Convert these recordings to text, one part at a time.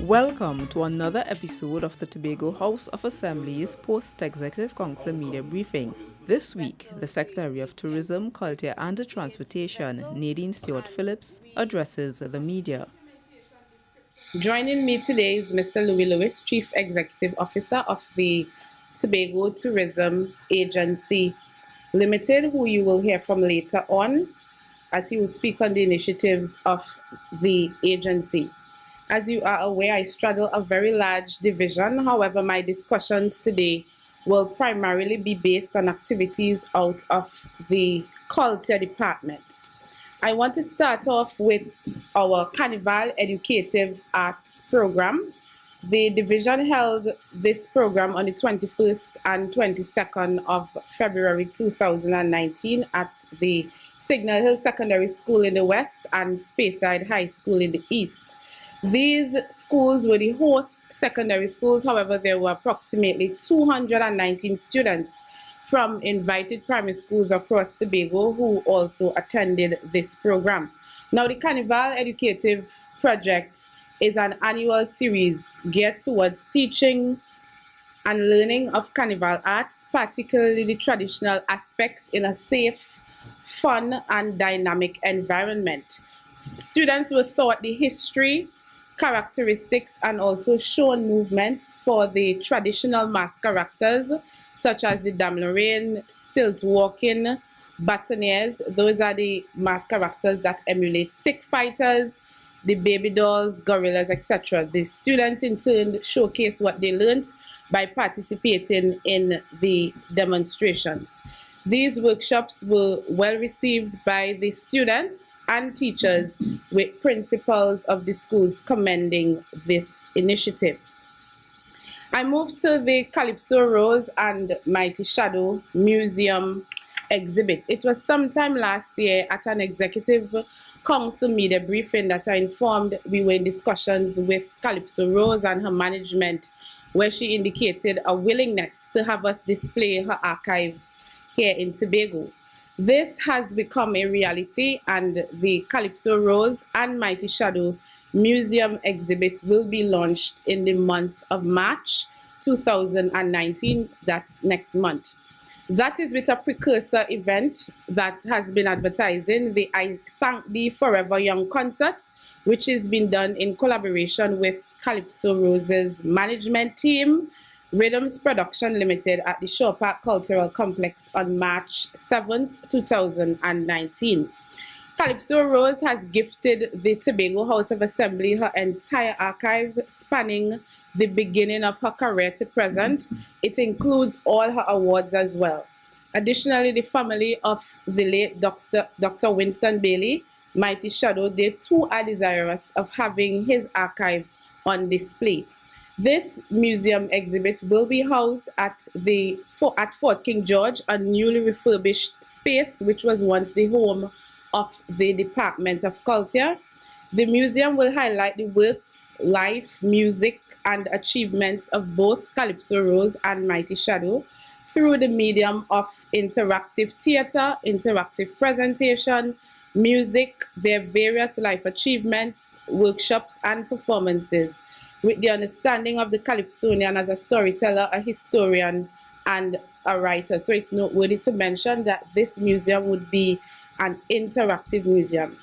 Welcome to another episode of the Tobago House of Assembly's Post-Executive Council Media Briefing. This week, the Secretary of Tourism, Culture and Transportation, Nadine Stewart-Phillips, addresses the media. Joining me today is Mr. Louis Lewis, Chief Executive Officer of the Tobago Tourism Agency Limited, who you will hear from later on as he will speak on the initiatives of the agency. As you are aware, I straddle a very large division. However, my discussions today will primarily be based on activities out of the culture department. I want to start off with our Carnival Educative Arts program. The division held this program on the 21st and 22nd of February 2019 at the Signal Hill Secondary School in the west and Speyside High School in the east. These schools were the host secondary schools. However, there were approximately 219 students from invited primary schools across Tobago who also attended this program. Now, the Carnival Educative Project is an annual series geared towards teaching and learning of Carnival arts, particularly the traditional aspects, in a safe, fun, and dynamic environment. Students were taught the history, characteristics, and also shown movements for the traditional mask characters such as the Dame Lorraine, stilt walking, bâtonniers. Those are the mask characters that emulate stick fighters, the baby dolls, gorillas, etc. The students in turn showcase what they learned by participating in the demonstrations. These workshops were well received by the students and teachers, with principals of the schools commending this initiative. I moved to the Calypso Rose and Mighty Shadow Museum exhibit. It was sometime last year at an executive council media briefing that I informed we were in discussions with Calypso Rose and her management, where she indicated a willingness to have us display her archives here in Tobago. This has become a reality, and the Calypso Rose and Mighty Shadow Museum exhibit will be launched in the month of March 2019, that's next month. That is with a precursor event that has been advertising, the I Thank Thee Forever Young concert, which is being done in collaboration with Calypso Rose's management team, Rhythms Production Limited, at the Shore Park Cultural Complex on March 7th, 2019. Calypso Rose has gifted the Tobago House of Assembly her entire archive spanning the beginning of her career to present. It includes all her awards as well. Additionally, the family of the late Dr. Winston Bailey, Mighty Shadow, they too are desirous of having his archive on display. This museum exhibit will be housed at Fort King George, a newly refurbished space which was once the home of the Department of Culture. The museum will highlight the works, life, music, and achievements of both Calypso Rose and Mighty Shadow through the medium of interactive theater, interactive presentation, music, their various life achievements, workshops, and performances, with the understanding of the Calypsonian as a storyteller, a historian, and a writer. So it's noteworthy to mention that this museum would be an interactive museum.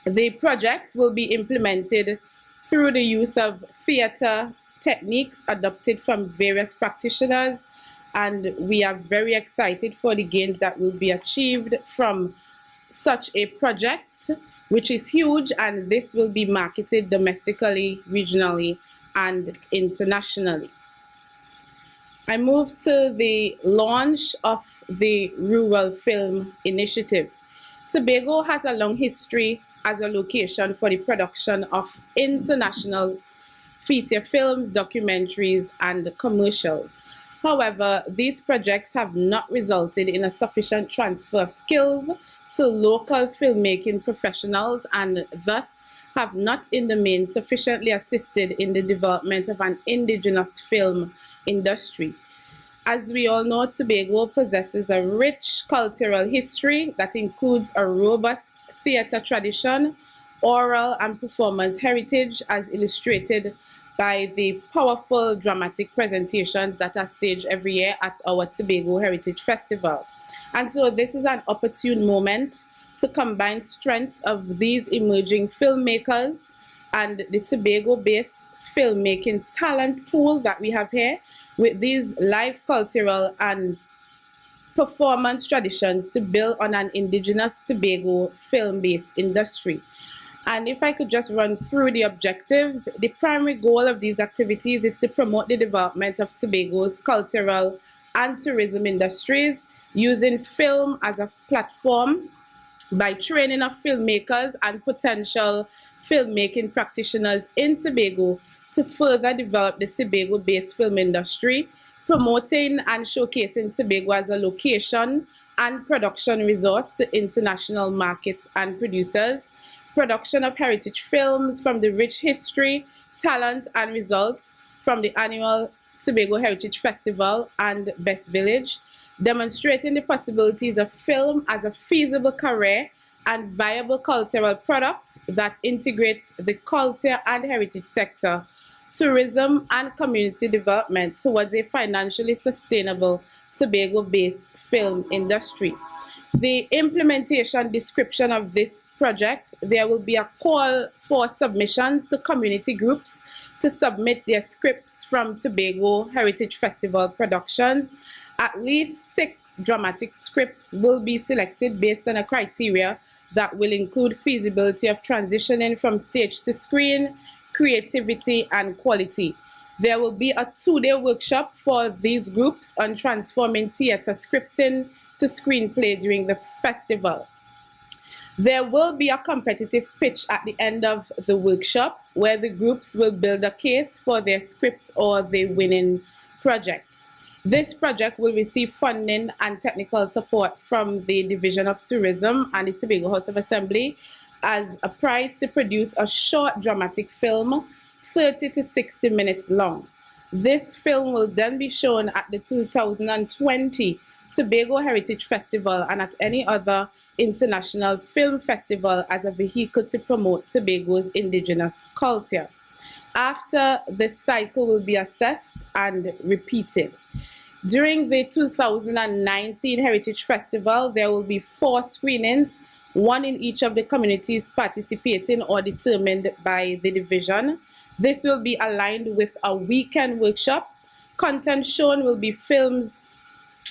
The project will be implemented through the use of theater techniques adopted from various practitioners, and we are very excited for the gains that will be achieved from such a project, which is huge, and this will be marketed domestically, regionally, and internationally. I move to the launch of the Rural Film Initiative. Tobago has a long history as a location for the production of international feature films, documentaries, and commercials. However, these projects have not resulted in a sufficient transfer of skills to local filmmaking professionals, and thus have not in the main sufficiently assisted in the development of an indigenous film industry. As we all know, Tobago possesses a rich cultural history that includes a robust theater tradition, oral and performance heritage, as illustrated by the powerful dramatic presentations that are staged every year at our Tobago Heritage Festival. And so this is an opportune moment to combine strengths of these emerging filmmakers and the Tobago-based filmmaking talent pool that we have here with these live cultural and performance traditions to build on an indigenous Tobago film-based industry. And if I could just run through the objectives, the primary goal of these activities is to promote the development of Tobago's cultural and tourism industries using film as a platform by training of filmmakers and potential filmmaking practitioners in Tobago to further develop the Tobago-based film industry, promoting and showcasing Tobago as a location and production resource to international markets and producers, production of heritage films from the rich history, talent, and results from the annual Tobago Heritage Festival and Best Village, demonstrating the possibilities of film as a feasible career and viable cultural product that integrates the culture and heritage sector, tourism, and community development towards a financially sustainable Tobago-based film industry. The implementation description of this project, there will be a call for submissions to community groups to submit their scripts from Tobago Heritage Festival productions. At least 6 dramatic scripts will be selected based on a criteria that will include feasibility of transitioning from stage to screen, creativity, and quality. There will be a 2-day workshop for these groups on transforming theatre scripting to screenplay during the festival. There will be a competitive pitch at the end of the workshop where the groups will build a case for their script or the winning project. This project will receive funding and technical support from the Division of Tourism and the Tobago House of Assembly as a prize to produce a short dramatic film, 30 to 60 minutes long. This film will then be shown at the 2020 Tobago Heritage Festival and at any other international film festival as a vehicle to promote Tobago's indigenous culture. After this cycle will be assessed and repeated. During the 2019 Heritage Festival, there will be 4 screenings, 1 in each of the communities participating or determined by the division. This will be aligned with a weekend workshop. Content shown will be films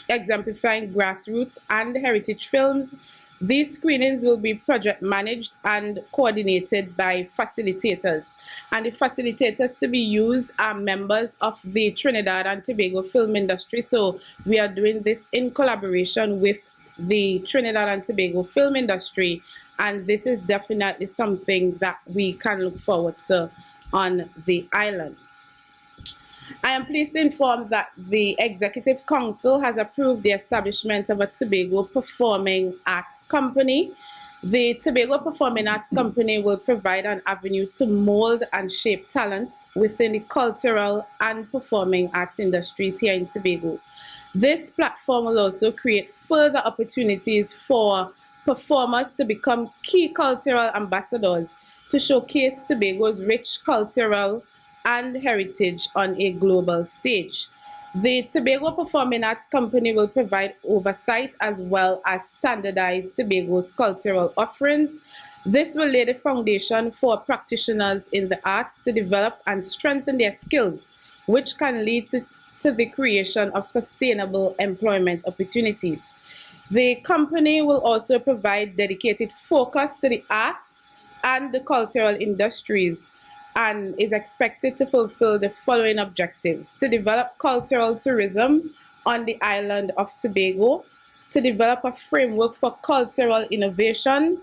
exemplifying grassroots and heritage films. These screenings will be project managed and coordinated by facilitators. And the facilitators to be used are members of the Trinidad and Tobago film industry. So we are doing this in collaboration with the Trinidad and Tobago film industry. And this is definitely something that we can look forward to on the island. I am pleased to inform that the Executive Council has approved the establishment of a Tobago Performing Arts Company. The Tobago Performing Arts Company will provide an avenue to mold and shape talent within the cultural and performing arts industries here in Tobago. This platform will also create further opportunities for performers to become key cultural ambassadors to showcase Tobago's rich cultural and heritage on a global stage. The Tobago Performing Arts Company will provide oversight as well as standardize Tobago's cultural offerings. This will lay the foundation for practitioners in the arts to develop and strengthen their skills, which can lead to the creation of sustainable employment opportunities. The company will also provide dedicated focus to the arts and the cultural industries, and is expected to fulfill the following objectives: to develop cultural tourism on the island of Tobago, to develop a framework for cultural innovation,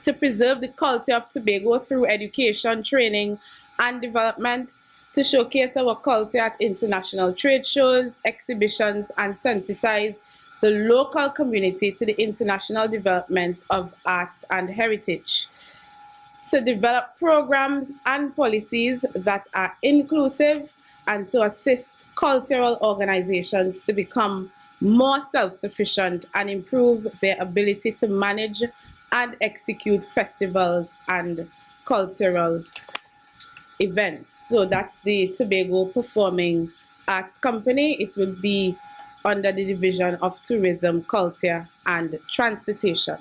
to preserve the culture of Tobago through education, training, and development, to showcase our culture at international trade shows, exhibitions, and sensitize the local community to the international development of arts and heritage, to develop programs and policies that are inclusive, and to assist cultural organizations to become more self-sufficient and improve their ability to manage and execute festivals and cultural events. So that's the Tobago Performing Arts Company. It will be under the division of Tourism, Culture and Transportation.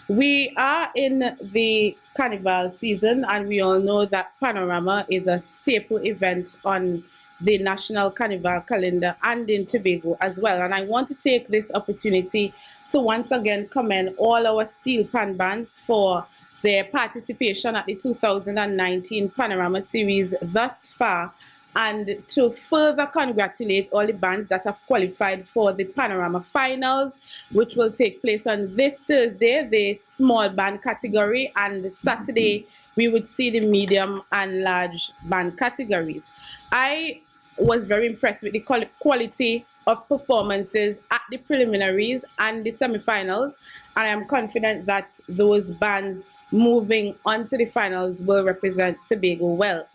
We are in the Carnival season, and we all know that Panorama is a staple event on the National Carnival calendar and in Tobago as well. And I want to take this opportunity to once again commend all our steel pan bands for their participation at the 2019 Panorama Series thus far, and to further congratulate all the bands that have qualified for the Panorama Finals, which will take place on this Thursday, the small band category, and Saturday we would see the medium and large band categories. I was very impressed with the quality of performances at the preliminaries and the semi-finals, and I am confident that those bands moving on to the finals will represent Tobago well.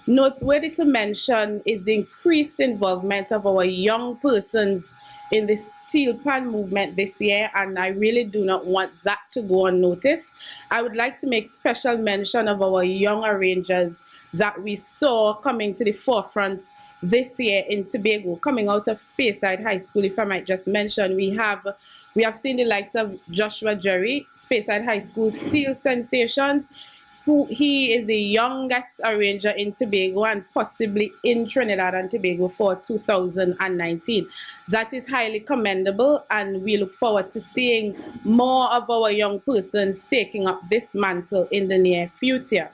Noteworthy to mention is the increased involvement of our young persons in the steel pan movement this year, and I really do not want that to go unnoticed. I would like to make special mention of our young arrangers that we saw coming to the forefront this year in Tobago, coming out of Speyside High School. If I might just mention, we have seen the likes of Joshua Jerry, Speyside High School steel sensations. He is the youngest arranger in Tobago and possibly in Trinidad and Tobago for 2019. That is highly commendable, and we look forward to seeing more of our young persons taking up this mantle in the near future.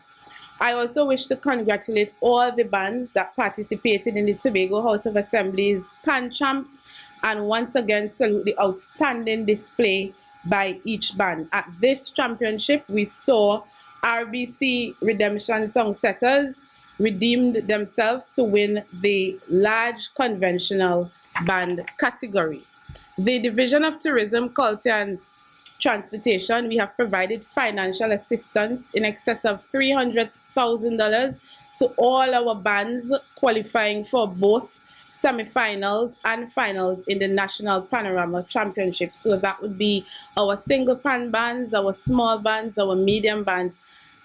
I also wish to congratulate all the bands that participated in the Tobago House of Assembly's Pan Champs, and once again salute the outstanding display by each band. At this championship, we saw RBC Redemption Songsetters redeemed themselves to win the large conventional band category. The Division of Tourism, Culture and Transportation, we have provided financial assistance in excess of $300,000 to all our bands qualifying for both semi-finals and finals in the National Panorama Championship. So that would be our single pan bands, our small bands, our medium bands,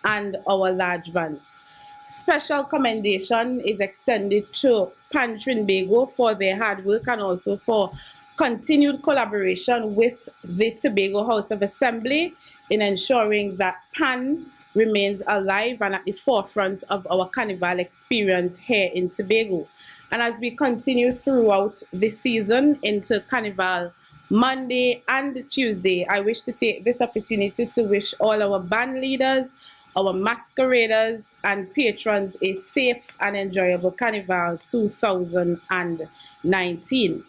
and our large bands. Special commendation is extended to Pan Trinbago for their hard work and also for continued collaboration with the Tobago House of Assembly in ensuring that Pan remains alive and at the forefront of our Carnival experience here in Tobago. And as we continue throughout the season into Carnival Monday and Tuesday, I wish to take this opportunity to wish all our band leaders, our masqueraders and patrons a safe and enjoyable Carnival 2019.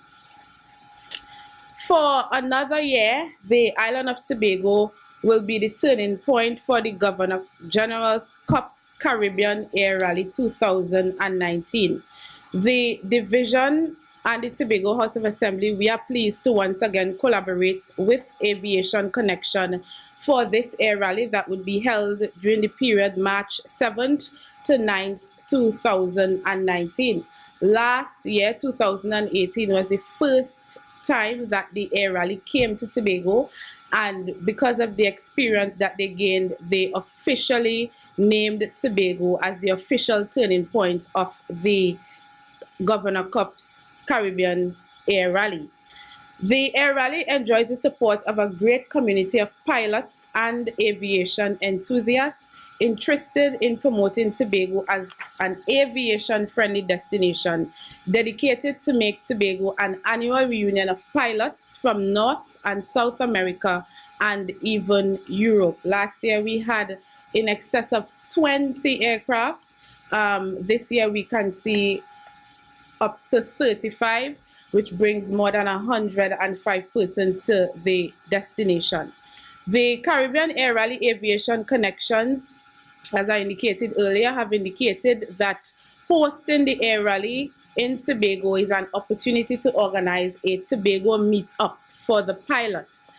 For another year, the island of Tobago will be the turning point for the Governor General's Cup Caribbean Air Rally 2019. The division and the Tobago House of Assembly, we are pleased to once again collaborate with Aviation Connection for this air rally that would be held during the period March 7th to 9th, 2019. Last year, 2018, was the first time that the air rally came to Tobago, and because of the experience that they gained, they officially named Tobago as the official turning point of the Governor Cup's Caribbean Air Rally. The Air Rally enjoys the support of a great community of pilots and aviation enthusiasts interested in promoting Tobago as an aviation-friendly destination, dedicated to make Tobago an annual reunion of pilots from North and South America and even Europe. Last year we had in excess of 20 aircrafts. This year we can see up to 35, which brings more than 105 persons to the destination. The Caribbean Air Rally Aviation Connections, as I indicated earlier, have indicated that hosting the Air Rally in Tobago is an opportunity to organize a Tobago meet-up for the pilots.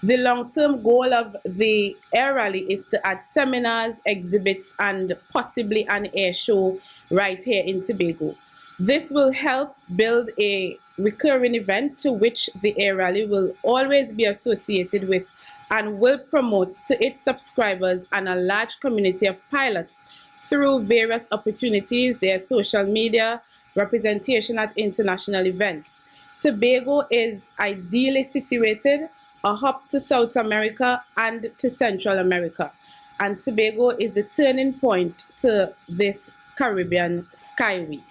The long-term goal of the Air Rally is to add seminars, exhibits, and possibly an air show right here in Tobago. This will help build a recurring event to which the Air Rally will always be associated with and will promote to its subscribers and a large community of pilots through various opportunities, their social media, representation at international events. Tobago is ideally situated, a hub to South America and to Central America. And Tobago is the turning point to this Caribbean skyway.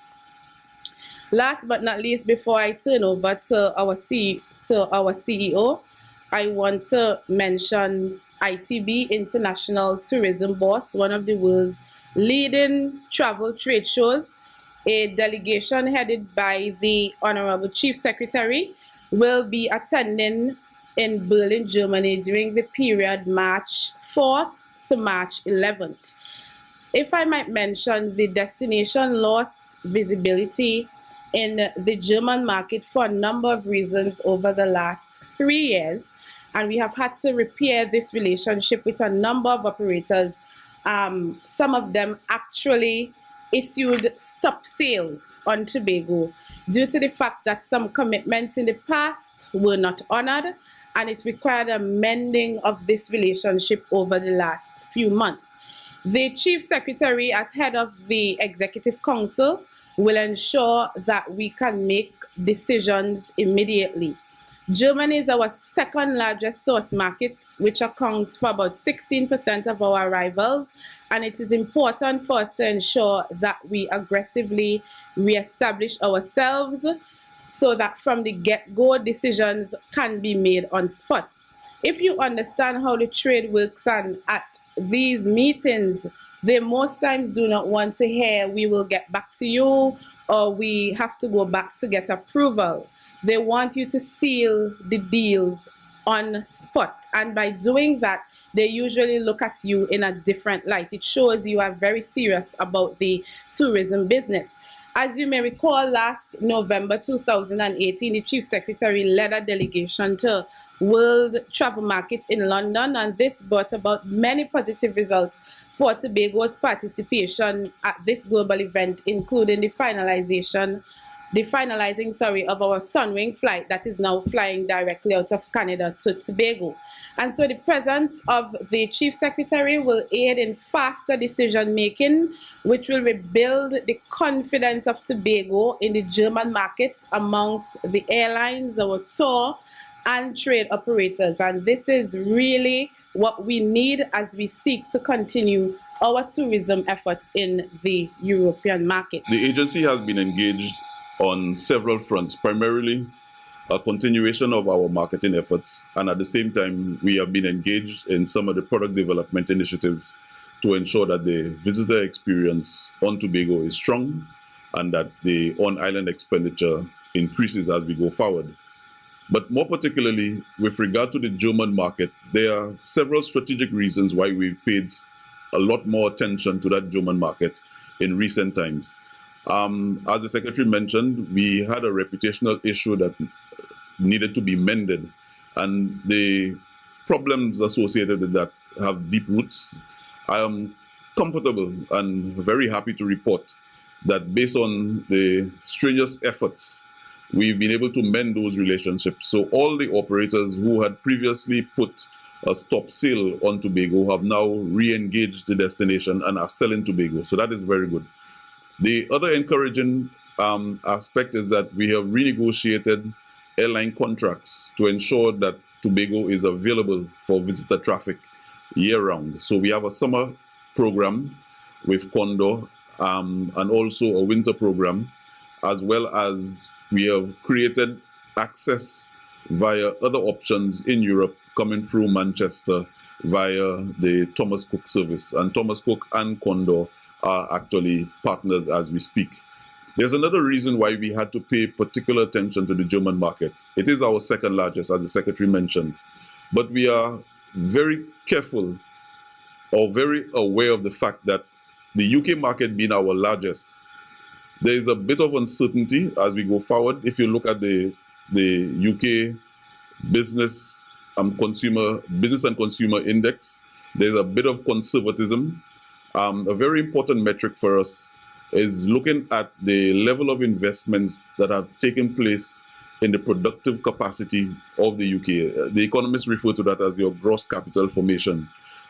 Last but not least, before I turn over to our CEO, I want to mention ITB, International Tourism Boss, one of the world's leading travel trade shows. A delegation headed by the Honorable Chief Secretary will be attending in Berlin, Germany during the period March 4th to March 11th. If I might mention, the destination lost visibility in the German market for a number of reasons over the last 3 years, and we have had to repair this relationship with a number of operators. Some of them actually issued stop sales on Tobago due to the fact that some commitments in the past were not honored, and it required a mending of this relationship over the last few months. The Chief Secretary, as head of the Executive Council, will ensure that we can make decisions immediately. Germany is our second largest source market, which accounts for about 16% of our arrivals, and it is important for us to ensure that we aggressively reestablish ourselves so that from the get-go decisions can be made on spot. If you understand how the trade works, and at these meetings, they most times do not want to hear "we will get back to you" or "we have to go back to get approval." They want you to seal the deals on spot, and by doing that, they usually look at you in a different light. It shows you are very serious about the tourism business. As you may recall, last November 2018, the Chief Secretary led a delegation to World Travel Market in London, and this brought about many positive results for Tobago's participation at this global event, including the finalizing of our Sunwing flight that is now flying directly out of Canada to Tobago. And so the presence of the Chief Secretary will aid in faster decision making, which will rebuild the confidence of Tobago in the German market amongst the airlines, our tour and trade operators. And this is really what we need as we seek to continue our tourism efforts in the European market. The agency has been engaged on several fronts, primarily a continuation of our marketing efforts, and at the same time we have been engaged in some of the product development initiatives to ensure that the visitor experience on Tobago is strong and that the on-island expenditure increases as we go forward. But more particularly with regard to the German market, there are several strategic reasons why we've paid a lot more attention to that German market in recent times. As the Secretary mentioned, we had a reputational issue that needed to be mended, and the problems associated with that have deep roots. I am comfortable and very happy to report that based on the strenuous efforts, we've been able to mend those relationships. So all the operators who had previously put a stop sale on Tobago have now re-engaged the destination and are selling Tobago. So that is very good. The other encouraging aspect is that we have renegotiated airline contracts to ensure that Tobago is available for visitor traffic year-round. So we have a summer program with Condor and also a winter program, as well as we have created access via other options in Europe coming through Manchester via the Thomas Cook service. And Thomas Cook and Condor are actually partners as we speak. There's another reason why we had to pay particular attention to the German market. It is our second largest, as the Secretary mentioned, but we are very careful or very aware of the fact that the UK market being our largest, there is a bit of uncertainty as we go forward. If you look at the UK business and consumer index, there's a bit of conservatism. A very important metric for us is looking at the level of investments that have taken place in the productive capacity of the UK. The economists refer to that as your gross capital formation.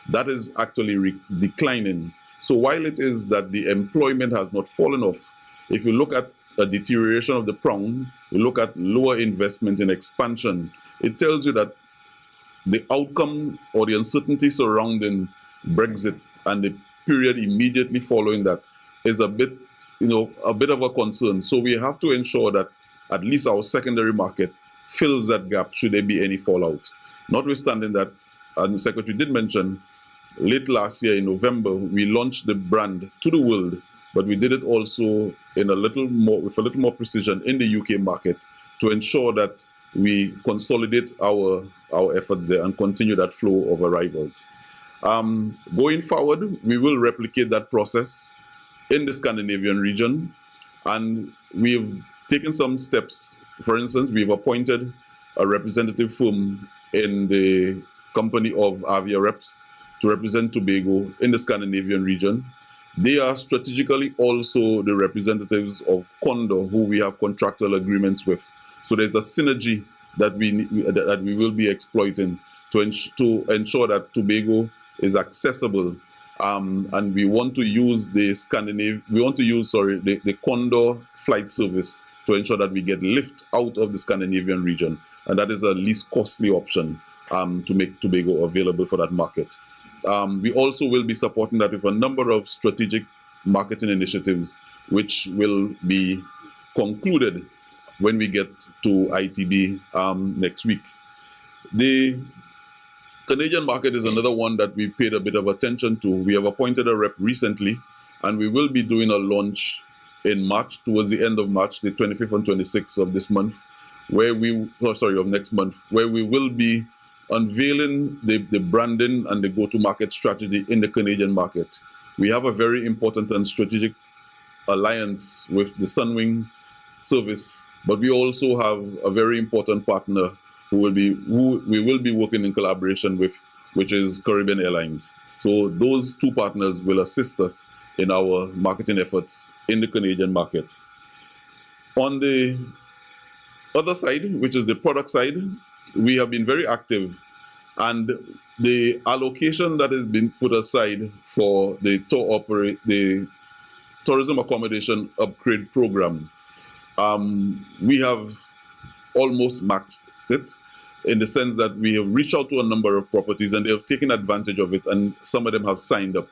That is actually declining So while it is that the employment has not fallen off, if you look at a deterioration of the pound, you look at lower investment in expansion, it tells you that the outcome or the uncertainty surrounding Brexit and the period immediately following that is a bit of a concern. So we have to ensure that at least our secondary market fills that gap should there be any fallout. Notwithstanding that, as the Secretary did mention, late last year in November, we launched the brand to the world, but we did it also with a little more precision in the UK market to ensure that we consolidate our efforts there and continue that flow of arrivals. Going forward, we will replicate that process in the Scandinavian region, and we've taken some steps. For instance, we've appointed a representative firm in the company of Avia Reps to represent Tobago in the Scandinavian region. They are strategically also the representatives of Condor, who we have contractual agreements with. So there's a synergy that we will be exploiting to ensure that Tobago is accessible, and we want to use the Condor flight service to ensure that we get lift out of the Scandinavian region, and that is a least costly option to make Tobago available for that market. We also will be supporting that with a number of strategic marketing initiatives, which will be concluded when we get to ITB next week. The Canadian market is another one that we paid a bit of attention to. We have appointed a rep recently, and we will be doing a launch in March, towards the end of March, the 25th and 26th of this month, of next month, where we will be unveiling the branding and the go-to-market strategy in the Canadian market. We have a very important and strategic alliance with the Sunwing service, but we also have a very important partner who we will be working in collaboration with, which is Caribbean Airlines. So those two partners will assist us in our marketing efforts in the Canadian market. On the other side, which is the product side, we have been very active, and the allocation that has been put aside for the tourism accommodation upgrade program, we have almost maxed it, in the sense that we have reached out to a number of properties and they have taken advantage of it, and some of them have signed up.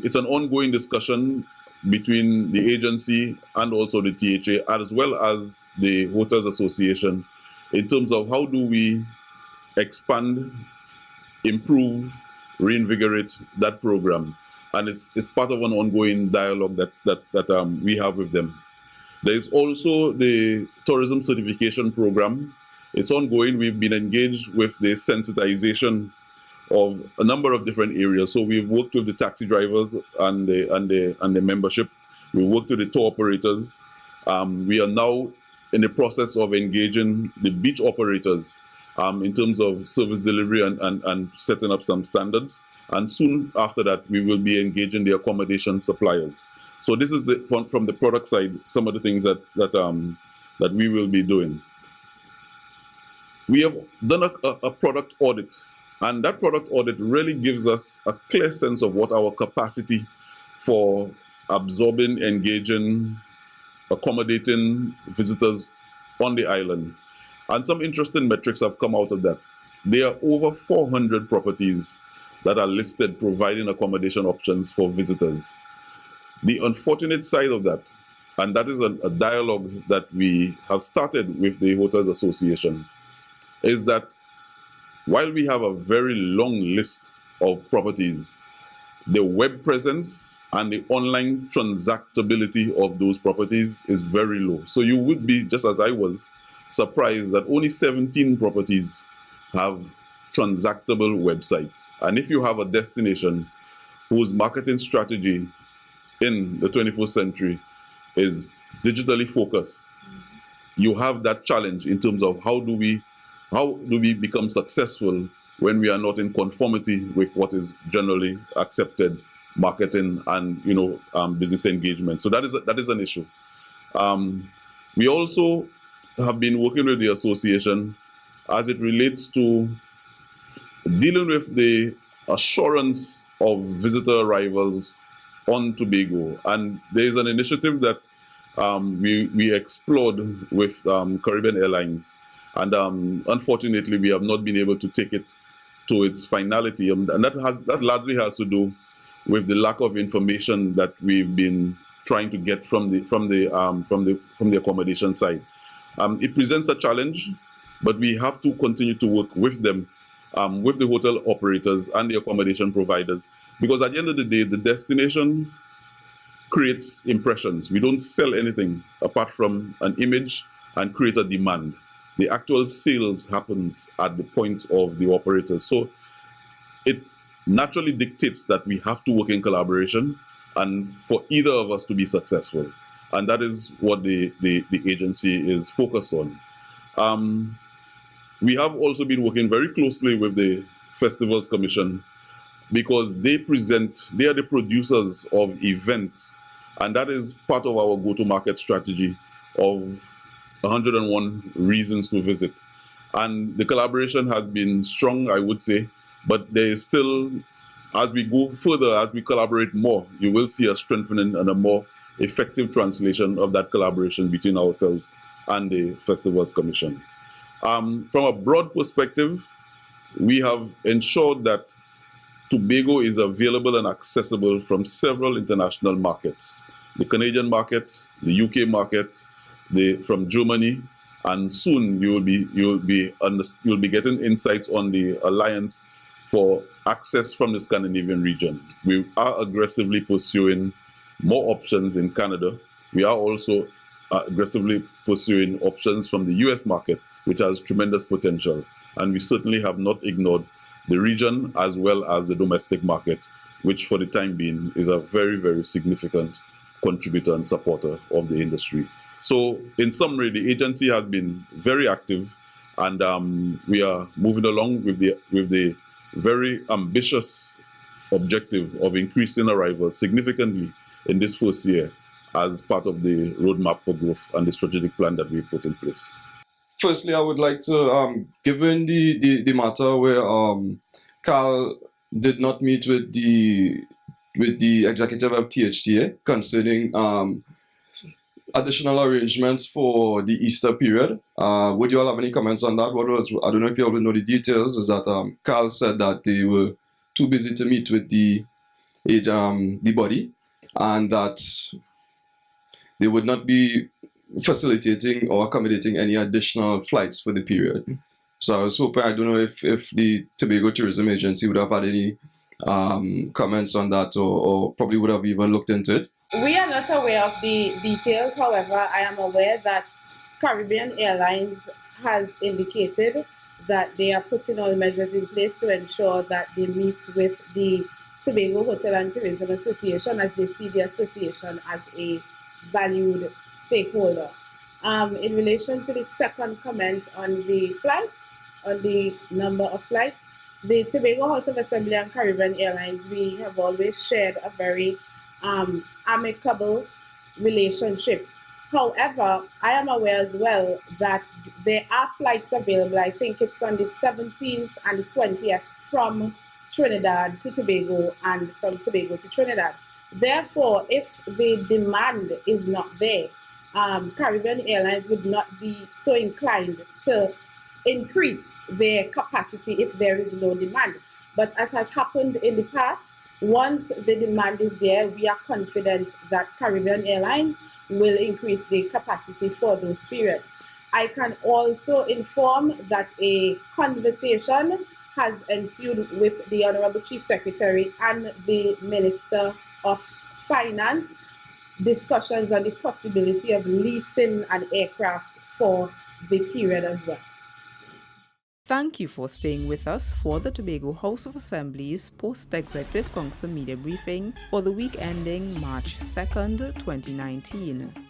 It's an ongoing discussion between the agency and also the THA, as well as the Hotels Association, in terms of how do we expand, improve, reinvigorate that program. And it's part of an ongoing dialogue that we have with them. There is also the tourism certification program. It's ongoing. We've been engaged with the sensitization of a number of different areas. So we've worked with the taxi drivers and the membership. We worked with the tour operators. We are now in the process of engaging the beach operators in terms of service delivery and setting up some standards. And soon after that, we will be engaging the accommodation suppliers. So this is from the product side, some of the things that we will be doing. We have done a product audit, and that product audit really gives us a clear sense of what our capacity for absorbing, engaging, accommodating visitors on the island. And some interesting metrics have come out of that. There are over 400 properties that are listed providing accommodation options for visitors. The unfortunate side of that, and that is a dialogue that we have started with the Hotels Association, is that while we have a very long list of properties, the web presence and the online transactability of those properties is very low. So you would be, just as I was, surprised that only 17 properties have transactable websites. And if you have a destination whose marketing strategy in the 21st century is digitally focused, you have that challenge in terms of how do we become successful when we are not in conformity with what is generally accepted marketing and business engagement. So that is an issue. We also have been working with the association as it relates to dealing with the assurance of visitor arrivals on Tobago. And there is an initiative that we explored with Caribbean Airlines. And unfortunately, we have not been able to take it to its finality. And that largely has to do with the lack of information that we've been trying to get from the accommodation side. It presents a challenge, but we have to continue to work with them, with the hotel operators and the accommodation providers, because at the end of the day, the destination creates impressions. We don't sell anything apart from an image and create a demand. The actual sales happens at the point of the operators. So it naturally dictates that we have to work in collaboration and for either of us to be successful. And that is what the agency is focused on. We have also been working very closely with the Festivals Commission because they are the producers of events, and that is part of our go-to-market strategy of 101 reasons to visit. And the collaboration has been strong, I would say, but there is still, as we go further, as we collaborate more, you will see a strengthening and a more effective translation of that collaboration between ourselves and the Festivals Commission. From a broad perspective, we have ensured that Tobago is available and accessible from several international markets. The Canadian market, the UK market, from Germany, and soon you'll be getting insights on the alliance for access from the Scandinavian region. We are aggressively pursuing more options in Canada. We are also aggressively pursuing options from the US market, which has tremendous potential. And we certainly have not ignored the region as well as the domestic market, which for the time being is a very, very significant contributor and supporter of the industry. So in summary, the agency has been very active, and we are moving along with the very ambitious objective of increasing arrivals significantly in this first year as part of the roadmap for growth and the strategic plan that we put in place. Firstly, I would like to, given the matter where Carl did not meet with the executive of THTA concerning additional arrangements for the Easter period, would you all have any comments on that? I don't know if you all know the details, is that Carl said that they were too busy to meet with the body, and that they would not be facilitating or accommodating any additional flights for the period. So I was hoping, I don't know if the Tobago Tourism Agency would have had any comments on that, or probably would have even looked into it. We are not aware of the details. However, I am aware that Caribbean Airlines has indicated that they are putting all measures in place to ensure that they meet with the Tobago Hotel and Tourism Association, as they see the association as a valued stakeholder. In relation to the second comment on the flights, on the number of flights, the Tobago House of Assembly and Caribbean Airlines, we have always shared a very amicable relationship. However, I am aware as well that there are flights available. I think it's on the 17th and the 20th from Trinidad to Tobago and from Tobago to Trinidad. Therefore, if the demand is not there, Caribbean Airlines would not be so inclined to increase their capacity if there is no demand. But as has happened in the past, once the demand is there, we are confident that Caribbean Airlines will increase the capacity for those periods. I can also inform that a conversation has ensued with the Honorable Chief Secretary and the Minister of Finance, discussions on the possibility of leasing an aircraft for the period as well. Thank you for staying with us for the Tobago House of Assembly's Post-Executive Council Media Briefing for the week ending March 2nd, 2019.